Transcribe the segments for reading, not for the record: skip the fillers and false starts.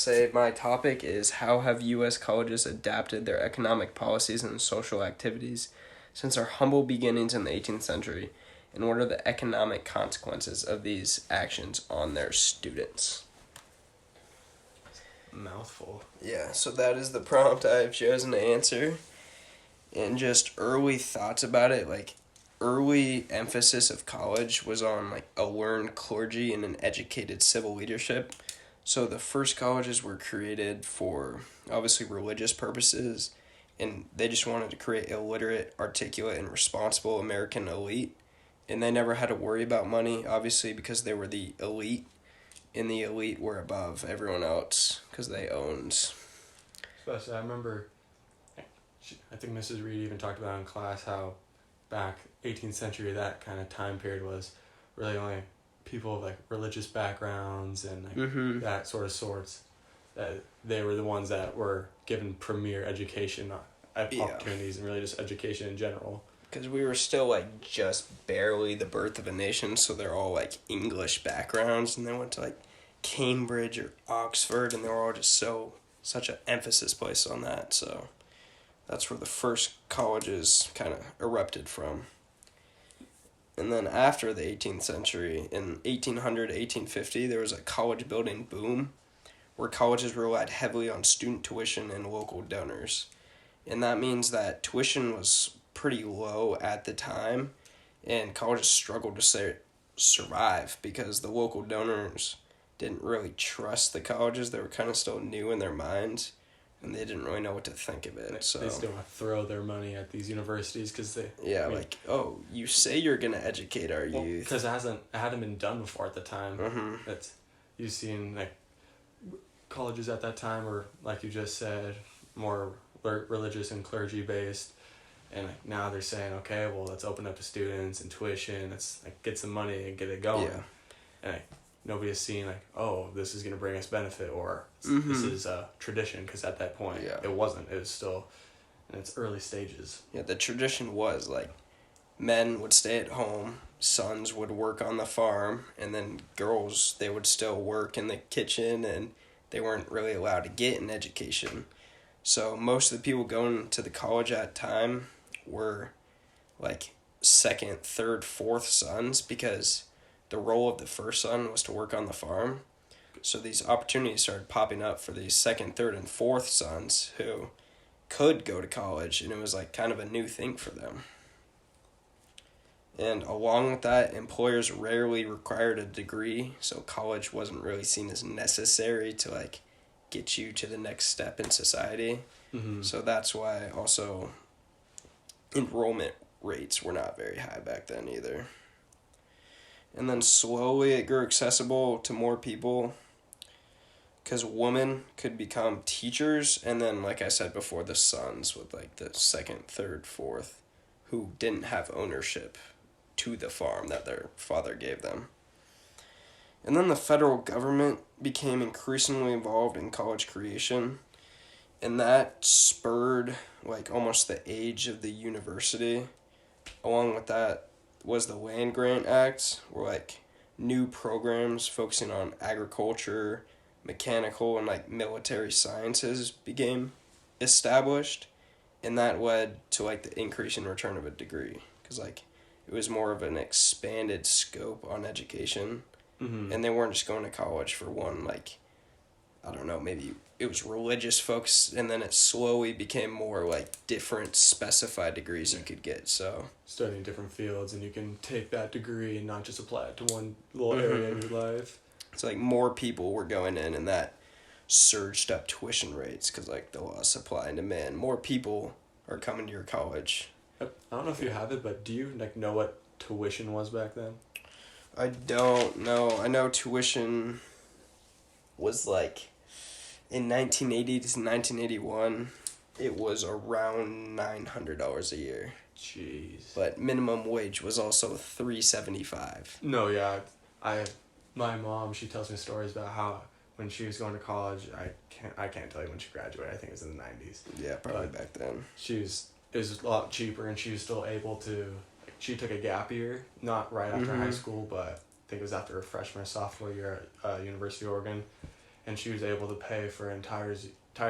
Say my topic is how have U.S. colleges adapted their economic policies and social activities since our humble beginnings in the 18th century, and what are the economic consequences of these actions on their students? Mouthful. Yeah, so that is the prompt I've chosen to answer. And just early thoughts about it, like early emphasis of college was on like a learned clergy and an educated civil leadership. So the first colleges were created for obviously religious purposes, and they just wanted to create a literate, articulate, and responsible American elite. And they never had to worry about money, obviously, because they were the elite, and the elite were above everyone else because they owned. Especially, I remember, I think Mrs. Reed even talked about in class how back 18th century, that kind of time period was really only people of like religious backgrounds and like that sort of sorts, that they were the ones that were given premier education opportunities and really just education in general. Because we were still like just barely the birth of a nation, so they're all like English backgrounds, and they went to like Cambridge or Oxford, and they were all just such an emphasis placed on that. So that's where the first colleges kind of erupted from. And then after the 18th century, in 1800 to 1850, there was a college building boom where colleges relied heavily on student tuition and local donors. And that means that tuition was pretty low at the time, and colleges struggled to survive because the local donors didn't really trust the colleges. They were kind of still new in their minds, and they didn't really know what to think of it. So they still want to throw their money at these universities because they... Yeah, oh, you say you're going to educate our youth. Because it hadn't been done before at the time. Mm-hmm. You've seen, like, colleges at that time were, like you just said, more religious and clergy-based. And like, now they're saying, okay, well, let's open up to students and tuition. Let's like, get some money and get it going. Yeah. And like, nobody has seen, like, oh, this is going to bring us benefit, or this is a tradition, because at that point, it wasn't. It was still in its early stages. Yeah, the tradition was, like, men would stay at home, sons would work on the farm, and then girls, they would still work in the kitchen, and they weren't really allowed to get an education. So most of the people going to the college at the time were, like, second, third, fourth sons, because the role of the first son was to work on the farm. So these opportunities started popping up for these second, third, and fourth sons who could go to college, and it was like kind of a new thing for them. And along with that, employers rarely required a degree, so college wasn't really seen as necessary to like get you to the next step in society. Mm-hmm. So that's why also enrollment rates were not very high back then either. And then slowly it grew accessible to more people because women could become teachers, and then, like I said before, the sons with like the second, third, fourth, who didn't have ownership to the farm that their father gave them. And then the federal government became increasingly involved in college creation, and that spurred like almost the age of the university. Along with that was the Land Grant Act, where like new programs focusing on agriculture, mechanical, and like military sciences became established, and that led to like the increase in return of a degree, because like it was more of an expanded scope on education. Mm-hmm. And they weren't just going to college for one, like, I don't know, maybe it was religious folks, and then it slowly became more like different specified degrees you could get. So studying different fields, and you can take that degree and not just apply it to one little area of your life. It's like more people were going in, and that surged up tuition rates because like the law of supply and demand. More people are coming to your college. I don't know if you have it, but do you like know what tuition was back then? I don't know. I know tuition was like in 1980 to 1981, it was around $900 a year. Jeez. But minimum wage was also $3.75. No, yeah, my mom, she tells me stories about how when she was going to college, I can't tell you when she graduated. I think it was in the 90s. Yeah, probably back then. It was a lot cheaper, and she was still able to. She took a gap year, not right after high school, but I think it was after her freshman or sophomore year at University of Oregon. and she was able to pay for entire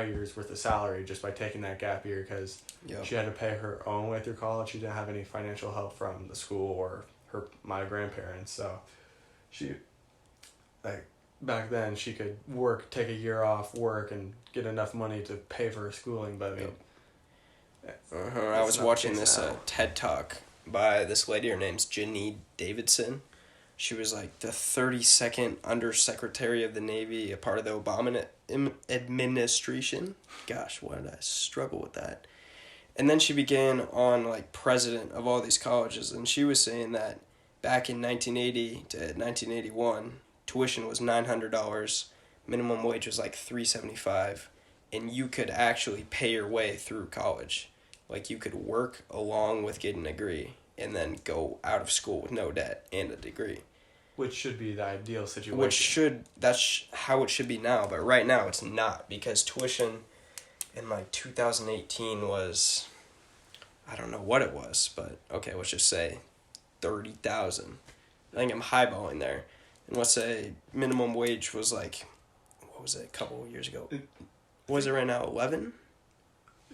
year's worth of salary just by taking that gap year because she had to pay her own way through college. She didn't have any financial help from the school or my grandparents. So she, like, back then she could take a year off work and get enough money to pay for her schooling. But I mean, I was watching this TED Talk by this lady. Her name's Janine Davidson. She was like the 32nd Undersecretary of the Navy, a part of the Obama administration. Gosh, why did I struggle with that? And then she began on like president of all these colleges, and she was saying that back in 1980 to 1981, tuition was $900, minimum wage was like $375, and you could actually pay your way through college. Like you could work along with getting a degree and then go out of school with no debt and a degree. Which should be the ideal situation. That's how it should be now, but right now it's not, because tuition in like 2018 was, I don't know what it was, but okay, let's just say $30,000. I think I'm highballing there. And let's say minimum wage was like, what was it, a couple of years ago? What is it right now, 11?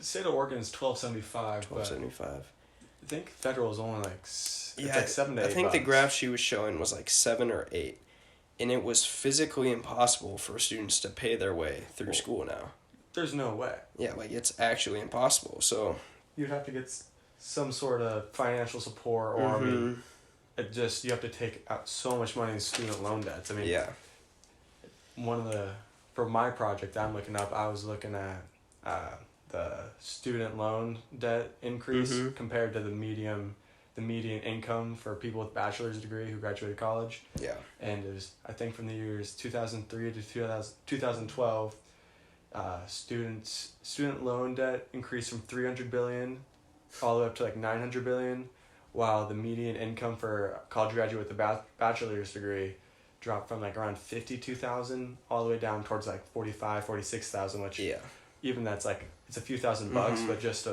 State of Oregon is $12.75. $12.75. I think federal is only like it's like $7 to $8. I think the graph she was showing was like 7 or 8, and it was physically impossible for students to pay their way through school now. There's no way. Yeah, like it's actually impossible. So you'd have to get some sort of financial support, or I mean, you have to take out so much money in student loan debts. I mean, for my project I'm looking up, I was looking at the student loan debt increase compared to the median income for people with bachelor's degree who graduated college. Yeah. And it was, I think, from the years 2003 to 2012, student loan debt increased from $300 billion all the way up to like $900 billion, while the median income for a college graduate with a bachelor's degree dropped from like around $52,000 all the way down towards like $46,000, which even that's like, it's a few $1,000, but just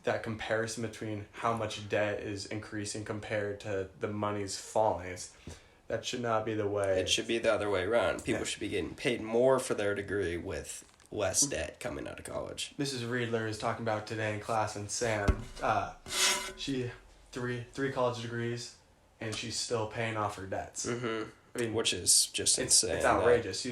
that comparison between how much debt is increasing compared to the money's falling, that should not be the way. It should be the other way around. People should be getting paid more for their degree with less debt coming out of college. Mrs. Riedler is talking about today in class, and Sam, she three college degrees, and she's still paying off her debts. I mean, which is just insane. It's outrageous.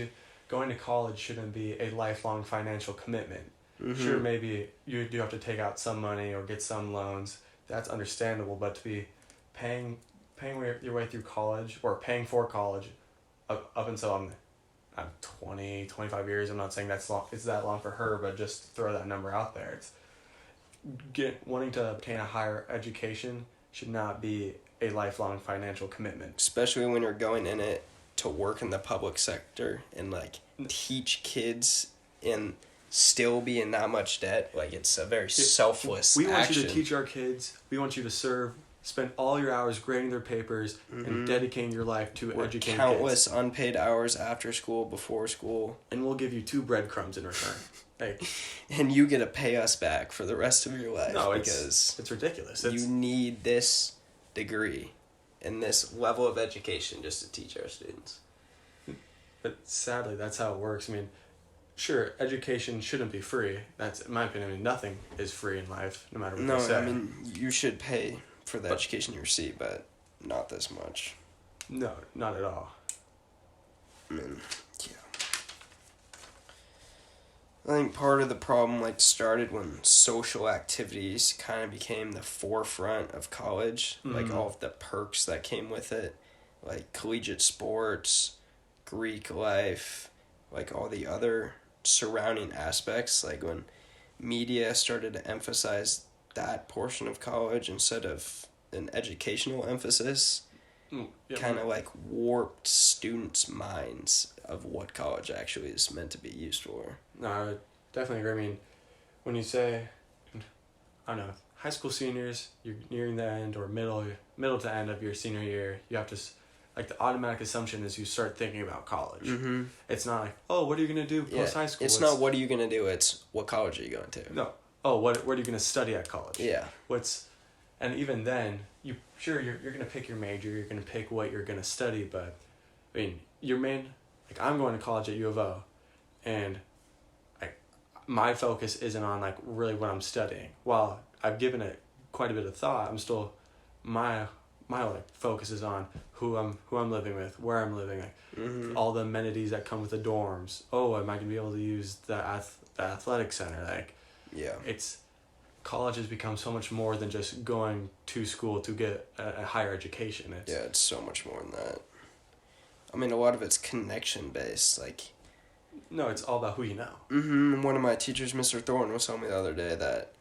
Going to college shouldn't be a lifelong financial commitment. Sure, maybe you do have to take out some money or get some loans. That's understandable, but to be paying your way through college, or paying for college up until I'm 20, 25 years. I'm not saying it's that long for her, but just throw that number out there. It's wanting to obtain a higher education should not be a lifelong financial commitment. Especially when you're going in it to work in the public sector and like teach kids and still be in that much debt. Like, it's a very selfless We want action. you to teach our kids. We want you to spend all your hours grading their papers and dedicating your life to educating countless kids. Unpaid hours after school, before school. And we'll give you 2 breadcrumbs in return. And you get to pay us back for the rest of your life. No, because it's ridiculous. You need this degree and this level of education just to teach our students. But sadly, that's how it works. I mean, sure, education shouldn't be free. That's, in my opinion, I mean, nothing is free in life, no matter what you say. No, I mean, you should pay for the education you receive, but not this much. No, not at all. I mean, I think part of the problem started when social activities kind of became the forefront of college. Like all of the perks that came with it, like collegiate sports, Greek life, like all the other surrounding aspects. Like when media started to emphasize that portion of college instead of an educational emphasis, kind of like warped students' minds of what college actually is meant to be used for. No, I would definitely agree. I mean, when you say, I don't know, high school seniors, you're nearing the end or middle to end of your senior year, you have to, like, the automatic assumption is you start thinking about college. It's not like, oh, what are you going to do post-high school? It's not what are you going to do, it's what college are you going to. No. Oh, what are you going to study at college? Yeah. And even then, you're going to pick your major, you're going to pick what you're going to study, but, I mean, your main like I'm going to college at U of O, and my focus isn't on like really what I'm studying. While I've given it quite a bit of thought, I'm still my like focus is on who I'm living with, where I'm living, like all the amenities that come with the dorms. Oh, am I gonna be able to use the athletic center? Like, yeah, it's college has become so much more than just going to school to get a higher education. It's so much more than that. I mean, a lot of it's connection based. Like, no, it's all about who you know. One of my teachers, Mr. Thorne, was telling me the other day that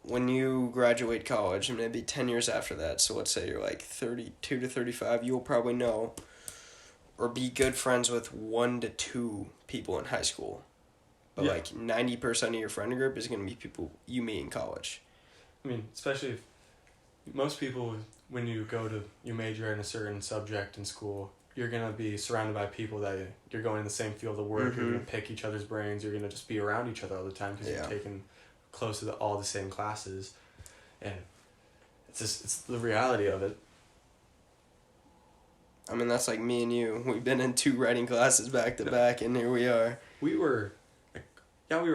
when you graduate college, and maybe 10 years after that, so let's say you're like 32 to 35, you'll probably know or be good friends with 1 to 2 people in high school. But like 90% of your friend group is going to be people you meet in college. I mean, especially if most people, when you major in a certain subject in school, you're going to be surrounded by people that you're going in the same field of work. You're going to pick each other's brains. You're going to just be around each other all the time because you're taking close to all the same classes. And it's the reality of it. I mean, that's like me and you. We've been in 2 writing classes back to back, and here we are. We were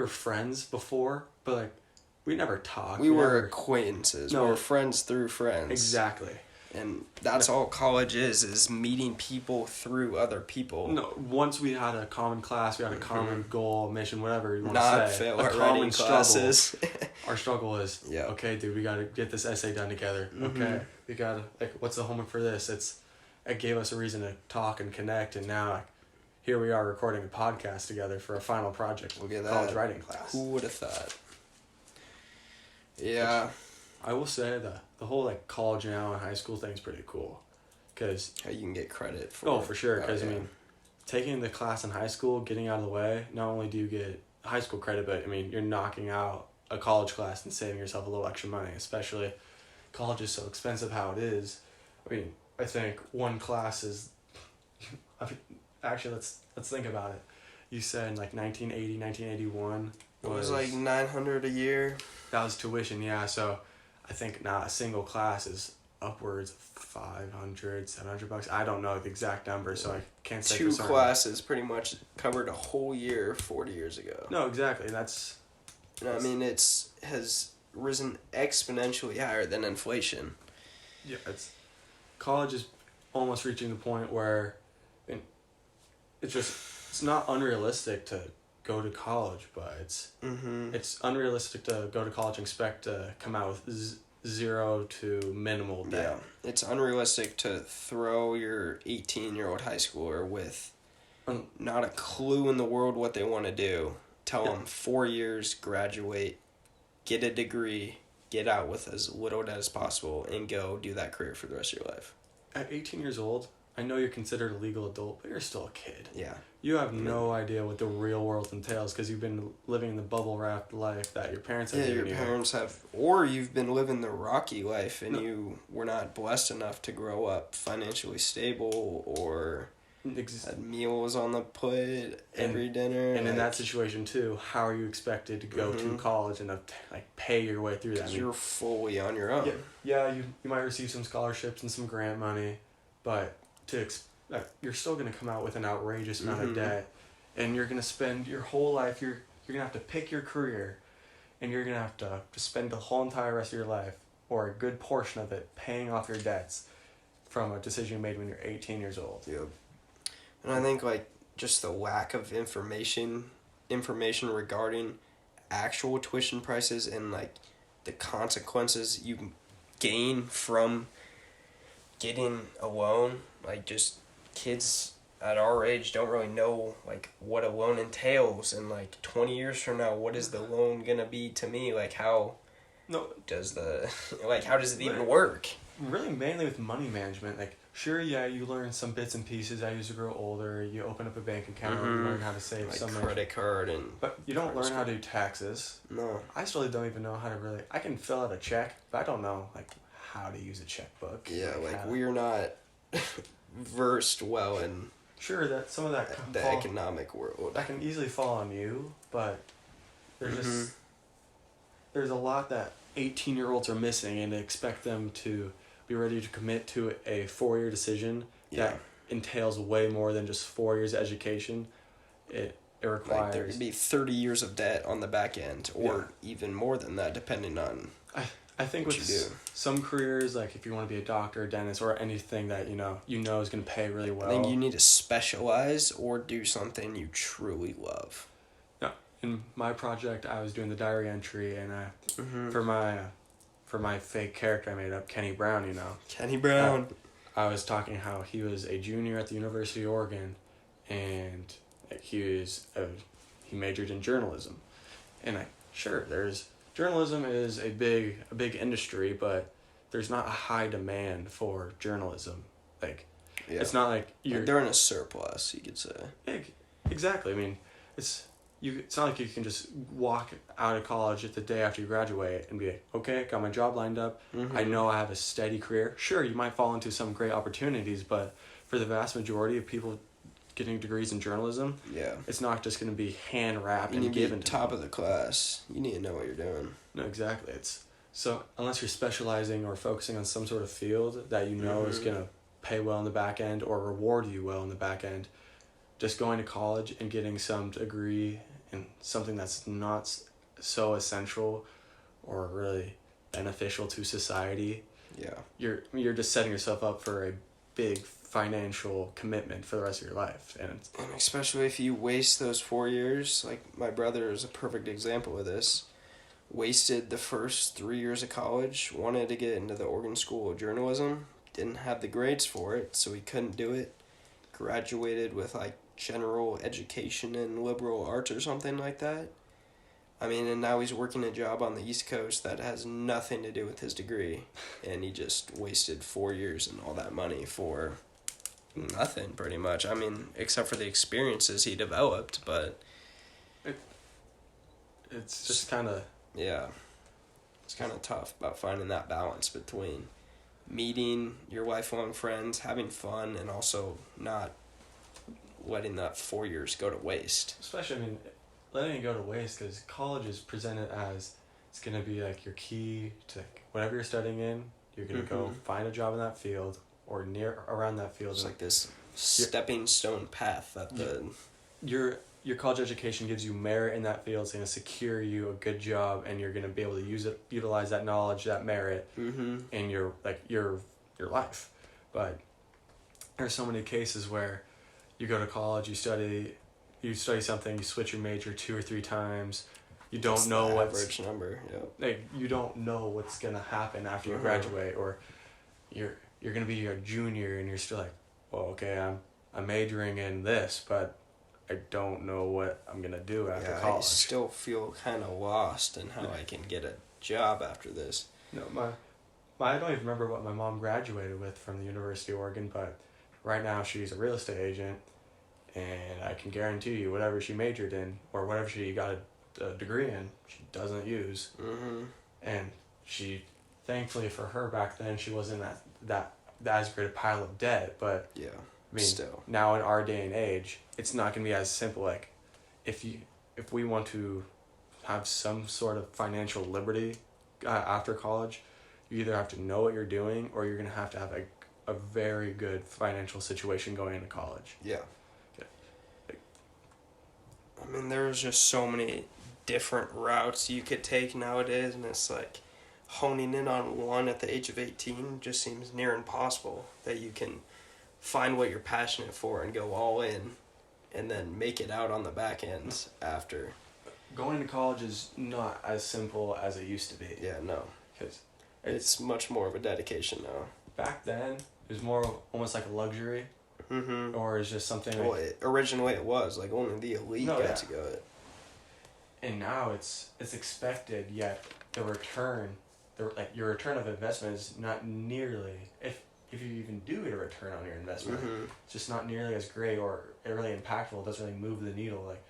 friends before, but like we never talked. We were acquaintances. No, we were friends through friends. Exactly. And that's all college is meeting people through other people. No, once we had a common class, we had a common goal, mission, whatever you want Not to say. fail a our common writing classes. Our struggle is, okay, dude, we got to get this essay done together. Okay, we got to, like, what's the homework for this? It gave us a reason to talk and connect, and now, like, here we are recording a podcast together for a final project. Look at that. College writing class. Who would have thought? Yeah. I will say that the whole like college now and high school thing is pretty cool, because how you can get credit for. For sure. Because I mean, taking the class in high school, getting out of the way, not only do you get high school credit, but I mean you're knocking out a college class and saving yourself a little extra money. Especially, college is so expensive how it is. I mean, I think one class is. Actually, let's think about it. You said in like 1980, 1981. It was like $900 a year. That was tuition, yeah. So I think now a single class is upwards of $500, $700. I don't know the exact number, so I can't say. 2 classes pretty much covered a whole year 40 years ago. No, exactly. That's. I mean, has risen exponentially higher than inflation. Yeah, college is almost reaching the point where, it's not unrealistic to go to college, but it's unrealistic to go to college and expect to come out with 0 to minimal debt. Yeah, it's unrealistic to throw your 18-year-old high schooler with not a clue in the world what they want to do. Tell them 4 years, graduate, get a degree, get out with as little debt as possible, and go do that career for the rest of your life. At 18 years old, I know you're considered a legal adult, but you're still a kid. Yeah. You have no idea what the real world entails because you've been living the bubble-wrapped life that your parents have given you. Yeah, your parents have. Or you've been living the rocky life and you were not blessed enough to grow up financially stable or had meals on the plate every dinner. And in that situation, too, how are you expected to go to college and pay your way through that? Because you're fully on your own. Yeah, you might receive some scholarships and some grant money, but you're still going to come out with an outrageous amount of debt, and you're going to spend your whole life, you're going to have to pick your career, and you're going to have to spend the whole entire rest of your life, or a good portion of it, paying off your debts from a decision you made when you're 18 years old. Yep. And I think, just the lack of information regarding actual tuition prices and, the consequences you gain from getting a loan, just kids at our age don't really know what a loan entails, and 20 years from now, what is the loan gonna be to me? How does it even work? Really, mainly with money management. Sure, yeah, you learn some bits and pieces as you grow older. You open up a bank account, you learn how to save some credit card but you don't learn how to do taxes. No, I still don't even know how to really. I can fill out a check, but I don't know how to use a checkbook. Yeah, we're not versed well in that some of that the economic world. That can easily fall on you, but there's there's a lot that 18-year-olds are missing, and to expect them to be ready to commit to a 4-year decision that entails way more than just 4 years of education. It requires... Like, there could be 30 years of debt on the back end, or even more than that, depending on I think what with you do. some careers, like if you want to be a doctor, dentist, or anything that you know is going to pay really well. I think you need to specialize or do something you truly love. No, in my project, I was doing the diary entry, and Mm-hmm. for my fake character I made up, Kenny Brown, Kenny Brown. I was talking how he was a junior at the University of Oregon, and like, he majored in journalism, and journalism is a big industry, but there's not a high demand for journalism. Like, it's not like they're in a surplus, you could say. Exactly. I mean, it's not like you can just walk out of college the day after you graduate and be like, okay, got my job lined up. Mm-hmm. I know I have a steady career. Sure, you might fall into some great opportunities, but for the vast majority of people getting degrees in journalism, it's not just going to be hand wrapped and given to top of the class. You need to know what you're doing. No, exactly. So unless you're specializing or focusing on some sort of field that is going to pay well in the back end or reward you well in the back end, just going to college and getting some degree in something that's not so essential or really beneficial to society, you're just setting yourself up for a big financial commitment for the rest of your life. And especially if you waste those 4 years, like my brother is a perfect example of this. Wasted the first 3 years of college, wanted to get into the Oregon School of Journalism, didn't have the grades for it, so he couldn't do it. Graduated with like general education in liberal arts or something like that. I mean, and now he's working a job on the East Coast that has nothing to do with his degree, and he just wasted 4 years and all that money for nothing, pretty much. I mean, except for the experiences he developed, but it's just kind of... Yeah. It's kind of tough about finding that balance between meeting your lifelong friends, having fun, and also not letting that 4 years go to waste. Especially, I mean, letting it go to waste, because college is presented as it's going to be like your key to whatever you're studying in. You're going to go find a job in that field or around that field. It's like this stepping stone path that your college education gives you merit in that field. It's going to secure you a good job, and you're going to be able to utilize that knowledge, that merit in your life. But there's so many cases where you go to college, you study something, you switch your major 2 or 3 times. You don't know what's average number. Like, you don't know what's gonna happen after you graduate, or you're gonna be a junior and you're still like, well, okay, I'm majoring in this, but I don't know what I'm gonna do after college. I still feel kind of lost in how I can get a job after this. No, I don't even remember what my mom graduated with from the University of Oregon, but right now she's a real estate agent, and I can guarantee you whatever she majored in or whatever she got a degree in, she doesn't use. And she, thankfully for her back then, she wasn't that as great a pile of debt, but I mean, still. Now in our day and age, it's not going to be as simple. Like, if we want to have some sort of financial liberty after college, you either have to know what you're doing, or you're going to have a very good financial situation going into college. Yeah. I mean, there's just so many different routes you could take nowadays, and it's like honing in on one at the age of 18 just seems near impossible, that you can find what you're passionate for and go all in and then make it out on the back ends after. Going to college is not as simple as it used to be. Yeah, no. Because it's much more of a dedication now. Back then, it was more almost like a luxury. Or it's just something like... Originally it was. Like, only the elite got to go it. And now it's expected, yet the return... your return of investment is not nearly... If you even do get a return on your investment, it's just not nearly as great or really impactful. It doesn't really move the needle. Like,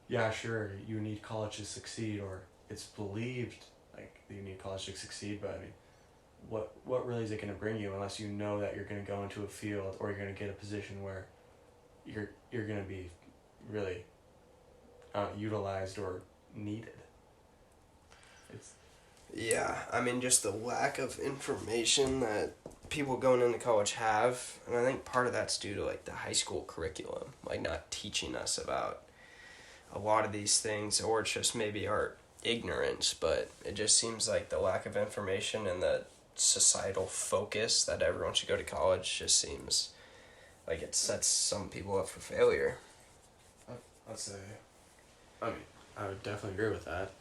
yeah, sure, you need college to succeed, or it's believed like that you need college to succeed, but I mean, what really is it going to bring you unless you know that you're going to go into a field, or you're going to get a position where you're going to be really utilized or needed. Yeah, I mean, just the lack of information that people going into college have, and I think part of that's due to like the high school curriculum, like not teaching us about a lot of these things, or it's just maybe our ignorance, but it just seems like the lack of information and the societal focus that everyone should go to college just seems like it sets some people up for failure. I'd say, I mean, I would definitely agree with that.